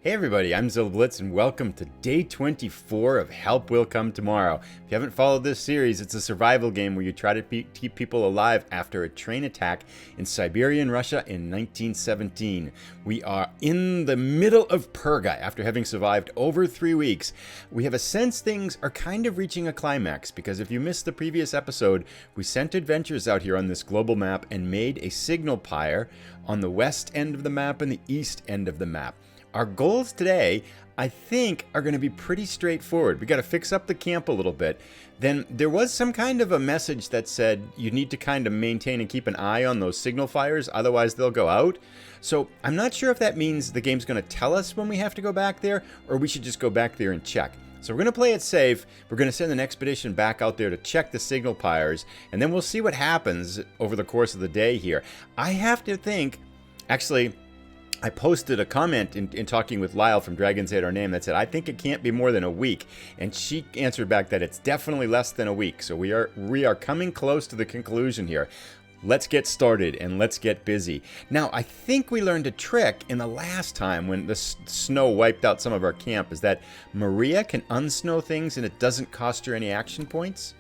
Hey everybody, I'm Zilla Blitz and welcome to day 24 of Help Will Come Tomorrow. If you haven't followed this series, it's a survival game where you try to keep people alive after a train attack in Siberian Russia in 1917. We are in the middle of Purga after having survived over 3 weeks. We have a sense things are kind of reaching a climax because if you missed the previous episode, we sent adventurers out here on this global map and made a signal pyre on the west end of the map and the east end of the map. Our goals today, I think, are going to be pretty straightforward. We got to fix up the camp a little bit. Then there was some kind of a message that said you need to kind of maintain and keep an eye on those signal fires, otherwise they'll go out. So I'm not sure if that means the game's going to tell us when we have to go back there, or we should just go back there and check. So we're going to play it safe. We're going to send an expedition back out there to check the signal pyres, and then we'll see what happens over the course of the day here. I have to think, actually, I posted a comment in talking with Lyle from Dragons Ate Our Name that said, I think it can't be more than a week. And she answered back that it's definitely less than a week. So we are coming close to the conclusion here. Let's get started and let's get busy. Now, I think we learned a trick in the last time when the snow wiped out some of our camp, is that Maria can unsnow things and it doesn't cost her any action points.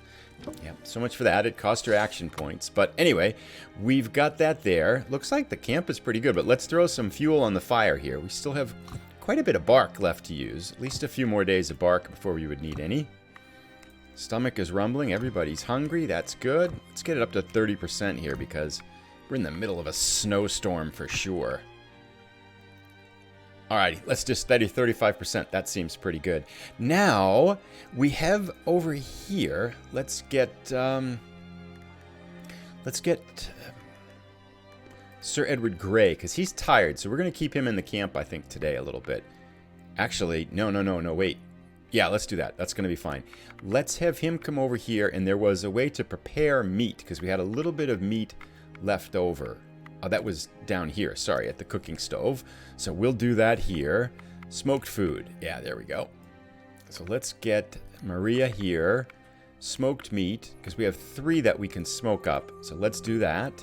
Yeah, so much for that. It cost her action points. But anyway, we've got that there. Looks like the camp is pretty good, but let's throw some fuel on the fire here. We still have quite a bit of bark left to use. At least a few more days of bark before we would need any. Stomach is rumbling. Everybody's hungry. That's good. Let's get it up to 30% here because we're in the middle of a snowstorm for sure. Alrighty, let's just steady 35%. That seems pretty good. Now, we have over here, let's get Sir Edward Grey, because he's tired, so we're going to keep him in the camp, I think, today a little bit. Actually, no, wait. Yeah, let's do that. That's going to be fine. Let's have him come over here, and there was a way to prepare meat, because we had a little bit of meat left over. Oh, that was down here, sorry, at the cooking stove. So we'll do that here. Smoked food. Yeah, there we go. So let's get Maria here. Smoked meat, because we have 3 that we can smoke up. So let's do that.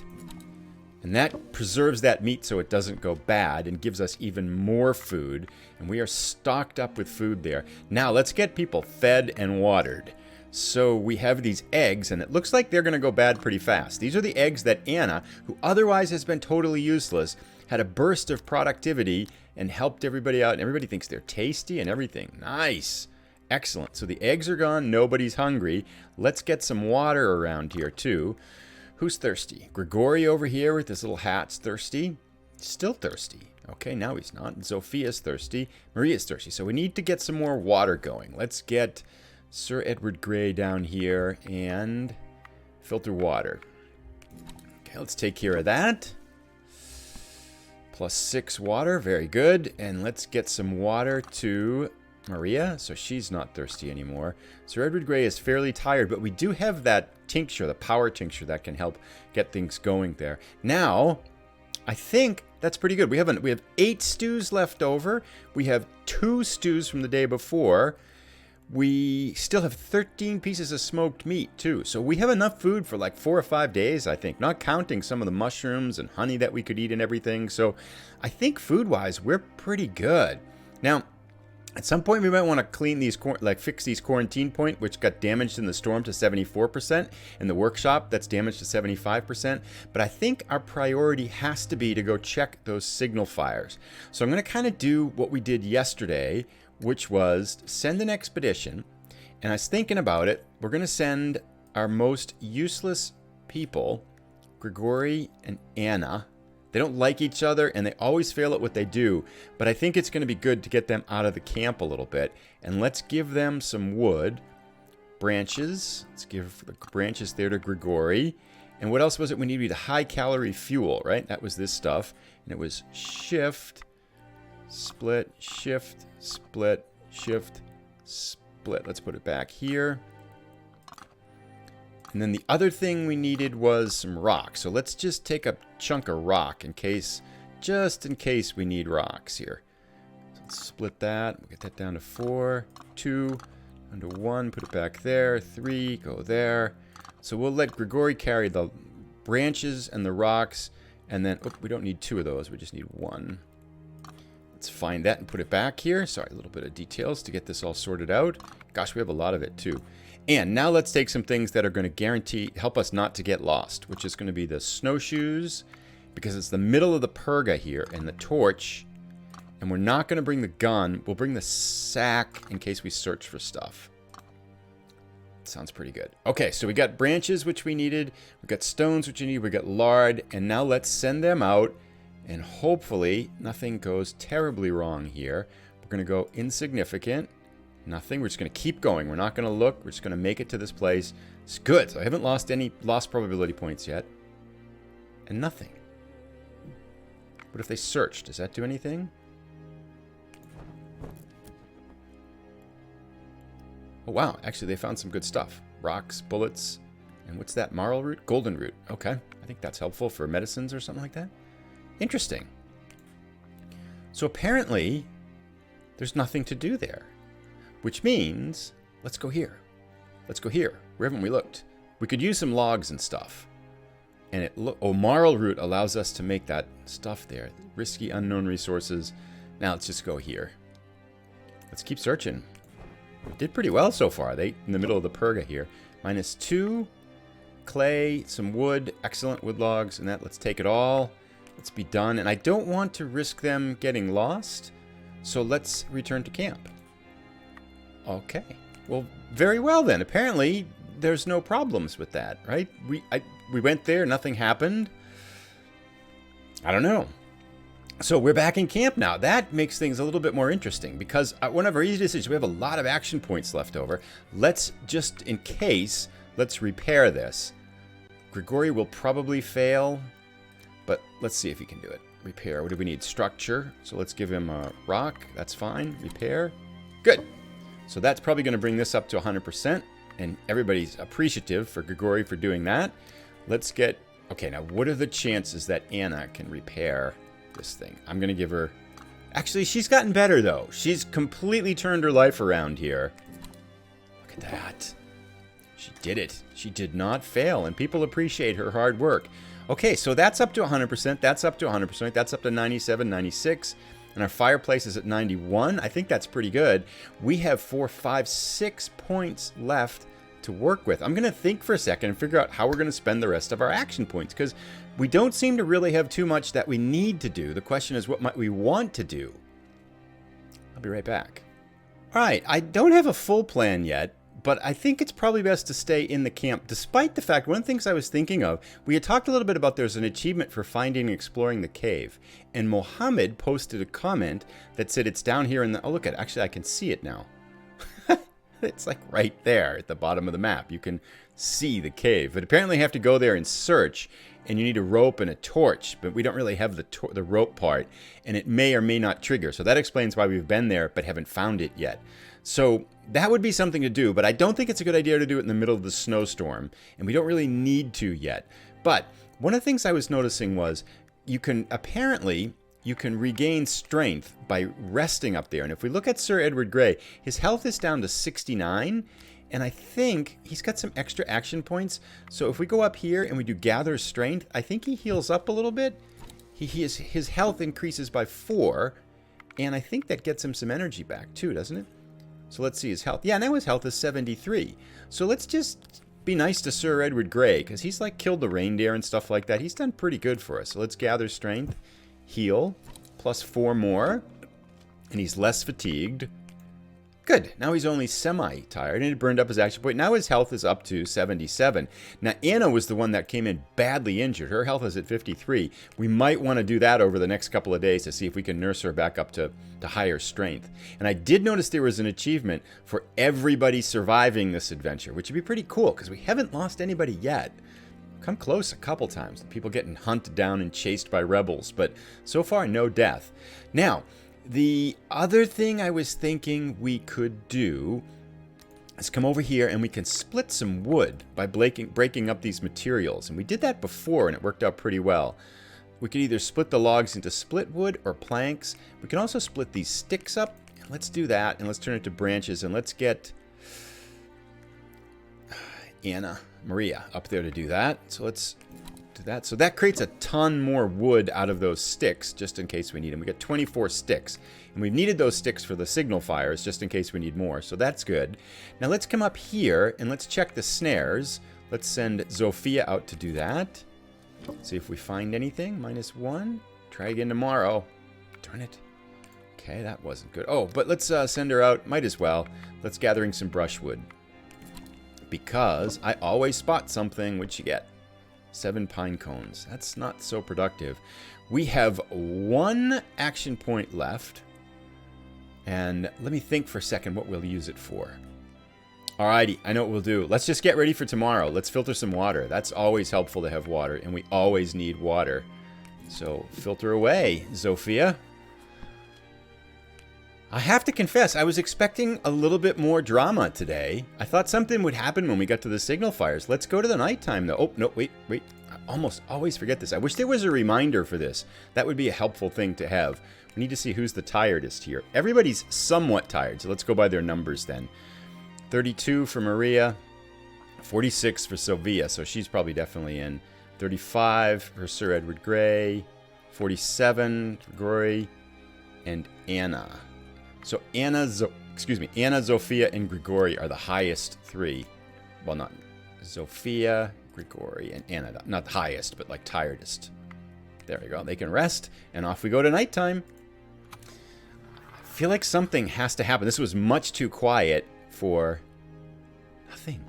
And that preserves that meat so it doesn't go bad and gives us even more food. And we are stocked up with food there. Now let's get people fed and watered. So we have these eggs, and it looks like they're going to go bad pretty fast. These are the eggs that Anna, who otherwise has been totally useless, had a burst of productivity and helped everybody out. And everybody thinks they're tasty and everything. Nice. Excellent. So the eggs are gone. Nobody's hungry. Let's get some water around here, too. Who's thirsty? Grigori over here with his little hat's thirsty. Still thirsty. Okay, now he's not. Zophia's thirsty. Maria's thirsty. So we need to get some more water going. Let's get Sir Edward Grey down here and filter water. Okay, let's take care of that. +6 water, very good. And let's get some water to Maria, so she's not thirsty anymore. Sir Edward Grey is fairly tired, but we do have that tincture, the power tincture, that can help get things going there. Now, I think that's pretty good. We have 8 stews left over. We have 2 stews from the day before. We still have 13 pieces of smoked meat, too. So we have enough food for like 4 or 5 days, I think. Not counting some of the mushrooms and honey that we could eat and everything. So I think food-wise, we're pretty good. Now, at some point, we might want to clean these, fix these quarantine point, which got damaged in the storm to 74%. And the workshop, that's damaged to 75%. But I think our priority has to be to go check those signal fires. So I'm going to kind of do what we did yesterday, which was send an expedition. And I was thinking about it. We're going to send our most useless people, Grigori and Anna. They don't like each other, and they always fail at what they do. But I think it's going to be good to get them out of the camp a little bit. And let's give them some wood. Branches. Let's give the branches there to Grigori. And what else was it we needed? High-calorie fuel, right? That was this stuff. And it was shift, split, shift, split, shift, split. Let's put it back here. And then the other thing we needed was some rock. So let's just take a chunk of rock just in case we need rocks here. So let's split that. We'll get that down to 4, 2, under 1, put it back there, 3, go there. So we'll let Grigori carry the branches and the rocks, and then, we don't need 2 of those, we just need 1. Let's find that and put it back here. Sorry, a little bit of details to get this all sorted out. Gosh, we have a lot of it too. And now let's take some things that are going to help us not to get lost, which is going to be the snowshoes, because it's the middle of the perga here, and the torch. And we're not going to bring the gun. We'll bring the sack in case we search for stuff. Sounds pretty good. Okay, so we got branches, which we needed. We got stones, which we need. We got lard. And now let's send them out. And hopefully nothing goes terribly wrong here. We're going to go insignificant. Nothing. We're just going to keep going. We're not going to look. We're just going to make it to this place. It's good. So I haven't lost any lost probability points yet. And nothing. What if they search? Does that do anything? Oh, wow. Actually, they found some good stuff. Rocks, bullets, and what's that? Marl root? Golden root. Okay. I think that's helpful for medicines or something like that. Interesting. So apparently, there's nothing to do there. Which means, let's go here. Let's go here. Where haven't we looked? We could use some logs and stuff. And Marl root allows us to make that stuff there. Risky unknown resources. Now let's just go here. Let's keep searching. We did pretty well so far. They in the middle of the perga here. -2. Clay, some wood, excellent wood logs, and that. Let's take it all. Let's be done. And I don't want to risk them getting lost. So let's return to camp. Okay. Well, very well then. Apparently, there's no problems with that, right? We went there, nothing happened. I don't know. So we're back in camp now. That makes things a little bit more interesting because one of our easy decisions, we have a lot of action points left over. Let's just, in case, let's repair this. Grigori will probably fail, but let's see if he can do it. Repair. What do we need? Structure. So let's give him a rock. That's fine. Repair. Good. So that's probably going to bring this up to 100%, and everybody's appreciative for Grigori for doing that. Let's get... Okay, now what are the chances that Anna can repair this thing? I'm going to give her... Actually, she's gotten better, though. She's completely turned her life around here. Look at that. She did it. She did not fail, and people appreciate her hard work. Okay, so that's up to 100%. That's up to 100%. That's up to 97, 96. And our fireplace is at 91. I think that's pretty good. We have 4, 5, 6 points left to work with. I'm going to think for a second and figure out how we're going to spend the rest of our action points, because we don't seem to really have too much that we need to do. The question is, what might we want to do? I'll be right back. All right, I don't have a full plan yet, but I think it's probably best to stay in the camp, despite the fact, one of the things I was thinking of, we had talked a little bit about there's an achievement for finding and exploring the cave. And Mohammed posted a comment that said it's down here in the... Oh, look at it. Actually, I can see it now. It's like right there at the bottom of the map. You can see the cave. But apparently you have to go there and search, and you need a rope and a torch. But we don't really have the rope part, and it may or may not trigger. So that explains why we've been there but haven't found it yet. So that would be something to do, but I don't think it's a good idea to do it in the middle of the snowstorm, and we don't really need to yet. But one of the things I was noticing was you can regain strength by resting up there. And if we look at Sir Edward Grey, his health is down to 69, and I think he's got some extra action points. So if we go up here and we do gather strength, I think he heals up a little bit. His health increases by 4, and I think that gets him some energy back too, doesn't it? So let's see his health. Yeah, now his health is 73. So let's just be nice to Sir Edward Grey, because he's like killed the reindeer and stuff like that. He's done pretty good for us. So let's gather strength, heal, plus 4 more, and he's less fatigued. Good. Now he's only semi-tired, and it burned up his action point. Now his health is up to 77. Now Anna was the one that came in badly injured. Her health is at 53. We might want to do that over the next couple of days to see if we can nurse her back up to higher strength. And I did notice there was an achievement for everybody surviving this adventure, which would be pretty cool, because we haven't lost anybody yet. Come close a couple times. People getting hunted down and chased by rebels, but so far no death. Now, the other thing I was thinking we could do is come over here and we can split some wood by breaking up these materials. And we did that before and it worked out pretty well. We could either split the logs into split wood or planks. We can also split these sticks up. Let's do that, and let's turn it to branches, and let's get Maria up there to do that. So let's do that. So that creates a ton more wood out of those sticks, just in case we need them. We got 24 sticks. And we've needed those sticks for the signal fires, just in case we need more. So that's good. Now let's come up here, and let's check the snares. Let's send Zofia out to do that. See if we find anything. -1. Try again tomorrow. Darn it. Okay, that wasn't good. Oh, but let's send her out. Might as well. Let's gathering some brushwood. Because I always spot something. What'd you get? 7 pine cones. That's not so productive. We have 1 action point left. And let me think for a second what we'll use it for. Alrighty, I know what we'll do. Let's just get ready for tomorrow. Let's filter some water. That's always helpful to have water, and we always need water. So, filter away, Zofia. I have to confess, I was expecting a little bit more drama today. I thought something would happen when we got to the signal fires. Let's go to the nighttime, though. Oh, no, wait. I almost always forget this. I wish there was a reminder for this. That would be a helpful thing to have. We need to see who's the tiredest here. Everybody's somewhat tired, so let's go by their numbers then. 32 for Maria, 46 for Sylvia, so she's probably definitely in. 35 for Sir Edward Grey, 47 for Grigory, and Anna. So Anna, Zofia, and Grigory are the highest 3. Well, not Zofia, Grigory, and Anna. Not the highest, but like tiredest. There we go. They can rest, and off we go to nighttime. I feel like something has to happen. This was much too quiet for nothing.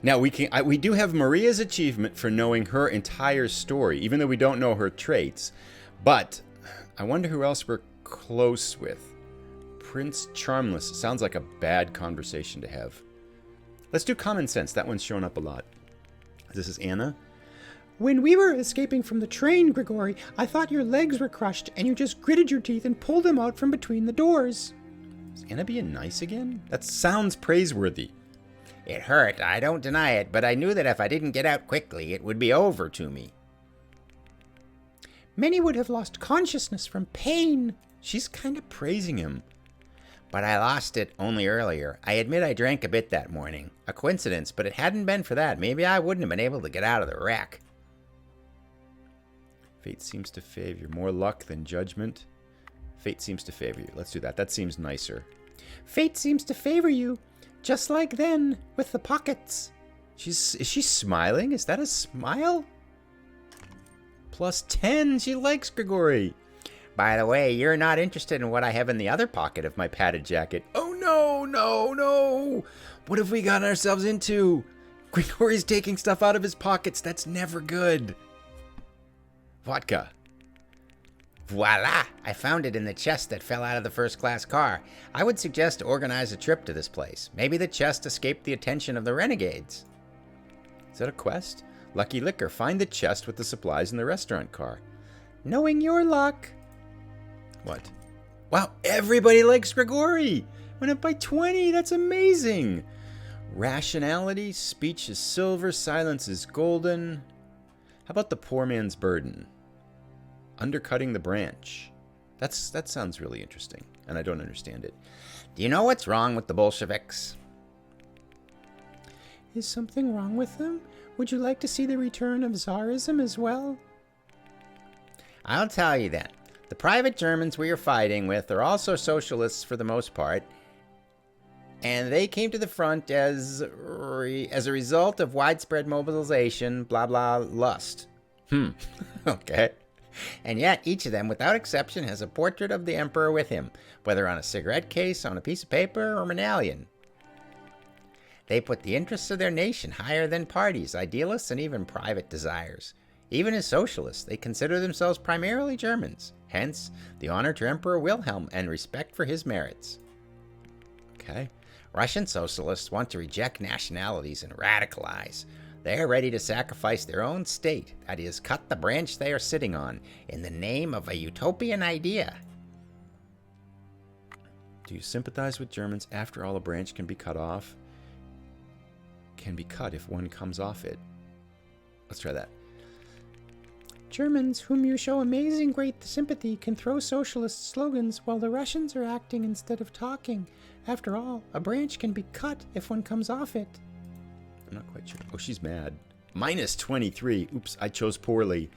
Now we do have Maria's achievement for knowing her entire story, even though we don't know her traits. But I wonder who else we're close with. Prince Charmless sounds like a bad conversation to have. Let's do common sense. That one's shown up a lot. This is Anna. When we were escaping from the train, Grigory, I thought your legs were crushed, and you just gritted your teeth and pulled them out from between the doors. Is Anna being nice again? That sounds praiseworthy. It hurt, I don't deny it, but I knew that if I didn't get out quickly, it would be over to me. Many would have lost consciousness from pain. She's kind of praising him. But I lost it only earlier. I admit I drank a bit that morning. A coincidence, but it hadn't been for that. Maybe I wouldn't have been able to get out of the wreck. Fate seems to favor you. More luck than judgment. Fate seems to favor you. Let's do that. That seems nicer. Fate seems to favor you. Just like then, with the pockets. Is she smiling? Is that a smile? +10. She likes Grigory. By the way, you're not interested in what I have in the other pocket of my padded jacket. Oh, no. What have we gotten ourselves into? Grigory's taking stuff out of his pockets. That's never good. Vodka. Voila! I found it in the chest that fell out of the first-class car. I would suggest to organize a trip to this place. Maybe the chest escaped the attention of the renegades. Is that a quest? Lucky Liquor. Find the chest with the supplies in the restaurant car. Knowing your luck. What? Wow, everybody likes Grigory. Went up by 20. That's amazing. Rationality. Speech is silver. Silence is golden. How about the poor man's burden? Undercutting the branch. That sounds really interesting, and I don't understand it. Do you know what's wrong with the Bolsheviks? Is something wrong with them? Would you like to see the return of Tsarism as well? I'll tell you then. The private Germans we are fighting with are also socialists for the most part, and they came to the front as a result of widespread mobilization, blah blah lust. Okay. And yet, each of them, without exception, has a portrait of the emperor with him, whether on a cigarette case, on a piece of paper, or medallion. They put the interests of their nation higher than parties, idealists, and even private desires. Even as socialists, they consider themselves primarily Germans, hence the honor to Emperor Wilhelm and respect for his merits. Okay. Russian socialists want to reject nationalities and radicalize. They are ready to sacrifice their own state, that is, cut the branch they are sitting on, in the name of a utopian idea. Do you sympathize with Germans? After all, a branch can be cut off. Can be cut if one comes off it. Let's try that. Germans, whom you show amazing great sympathy, can throw socialist slogans while the Russians are acting instead of talking. After all, a branch can be cut if one comes off it. I'm not quite sure. Oh, she's mad. Minus 23. Oops, I chose poorly.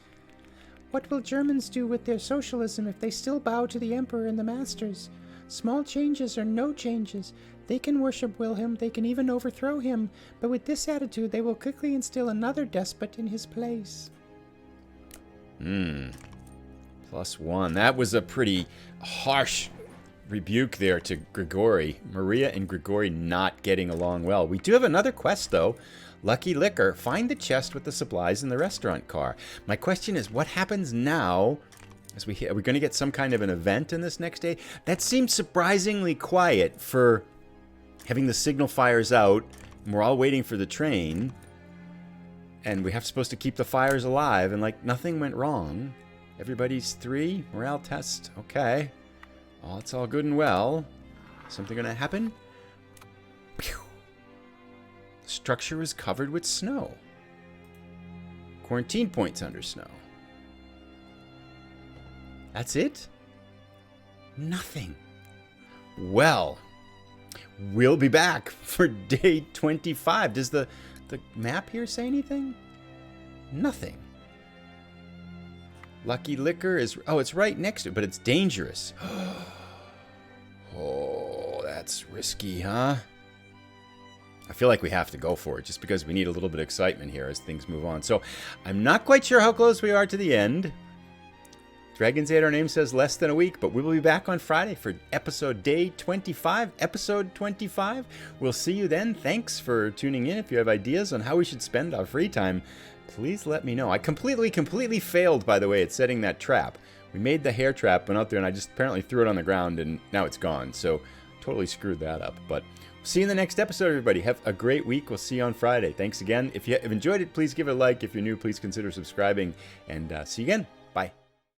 What will Germans do with their socialism if they still bow to the Emperor and the masters? Small changes are no changes. They can worship Wilhelm, they can even overthrow him, but with this attitude they will quickly instill another despot in his place. +1. That was a pretty harsh rebuke there to Grigori. Maria and Grigori not getting along well. We do have another quest, though. Lucky Liquor, find the chest with the supplies in the restaurant car. My question is, what happens now? Are we going to get some kind of an event in this next day? That seems surprisingly quiet for having the signal fires out, and we're all waiting for the train, and we have supposed to keep the fires alive, and like nothing went wrong. Everybody's 3 morale test. Okay. Oh, it's all good and well. Something going to happen? Pew. The structure is covered with snow. Quarantine points under snow. That's it? Nothing. Well, we'll be back for day 25. Does the map here say anything? Nothing. Lucky Liquor is... Oh, it's right next to it, but it's dangerous. Oh, that's risky, huh? I feel like we have to go for it just because we need a little bit of excitement here as things move on. So I'm not quite sure how close we are to the end. Dragon's 8 Our Name says less than a week, but we will be back on Friday for day 25, episode 25. We'll see you then. Thanks for tuning in. If you have ideas on how we should spend our free time, please let me know. I completely failed, by the way, at setting that trap. We made the hair trap, went out there, and I just apparently threw it on the ground, and now it's gone. So totally screwed that up. But see you in the next episode, everybody. Have a great week. We'll see you on Friday. Thanks again. If you have enjoyed it, please give it a like. If you're new, please consider subscribing. And see you again.